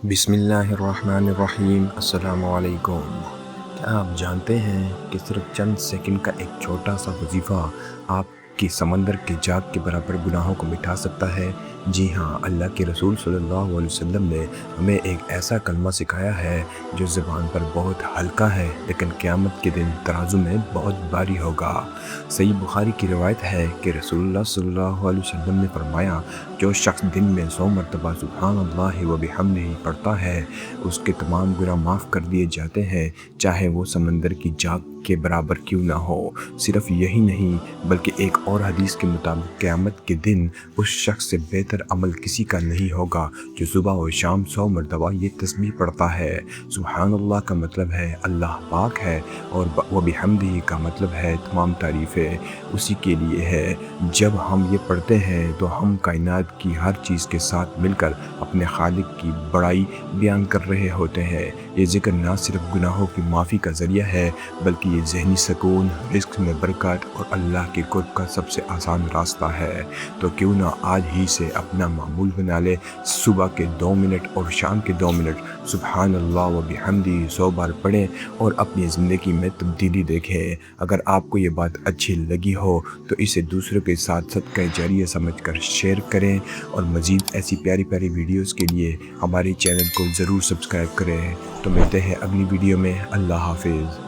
بسم اللہ الرحمن الرحیم۔ السلام علیکم۔ کیا آپ جانتے ہیں کہ صرف چند سیکنڈ کا ایک چھوٹا سا وظیفہ آپ کی سمندر کے جاگ کے برابر گناہوں کو مٹا سکتا ہے؟ جی ہاں، اللہ کے رسول صلی اللہ علیہ وسلم نے ہمیں ایک ایسا کلمہ سکھایا ہے جو زبان پر بہت ہلکا ہے لیکن قیامت کے دن ترازو میں بہت بھاری ہوگا۔ صحیح بخاری کی روایت ہے کہ رسول اللہ صلی اللہ علیہ وسلم نے فرمایا، جو شخص دن میں 100 مرتبہ سبحان اللہ و بحمدہ پڑھتا ہے، اس کے تمام گناہ معاف کر دیے جاتے ہیں، چاہے وہ سمندر کی جاگ کے برابر کیوں نہ ہو۔ صرف یہی نہیں بلکہ ایک اور حدیث کے مطابق قیامت کے دن اس شخص سے بہتر عمل کسی کا نہیں ہوگا جو صبح و شام 100 مرتبہ یہ تسبیح پڑھتا ہے۔ سبحان اللہ کا مطلب ہے اللہ پاک ہے، اور و بحمدہ کا مطلب ہے تمام تعریفیں اسی کے لیے ہے۔ جب ہم یہ پڑھتے ہیں تو ہم کائنات کی ہر چیز کے ساتھ مل کر اپنے خالق کی بڑائی بیان کر رہے ہوتے ہیں۔ یہ ذکر نہ صرف گناہوں کی معافی کا ذریعہ ہے بلکہ یہ ذہنی سکون، رزق میں برکت اور اللہ کے قرب کا سب سے آسان راستہ ہے۔ تو کیوں نہ آج ہی سے اپنا معمول بنا لے، صبح کے 2 منٹ اور شام کے 2 منٹ سبحان اللہ و بحمدہ 100 بار پڑھیں اور اپنی زندگی میں تبدیلی دیکھیں۔ اگر آپ کو یہ بات اچھی لگی ہو تو اسے دوسروں کے ساتھ صدقہ جاریہ سمجھ کر شیئر کریں، اور مزید ایسی پیاری پیاری ویڈیوز کے لیے ہمارے چینل کو ضرور سبسکرائب کریں۔ تو ملتے ہیں اگلی ویڈیو میں۔ اللہ حافظ۔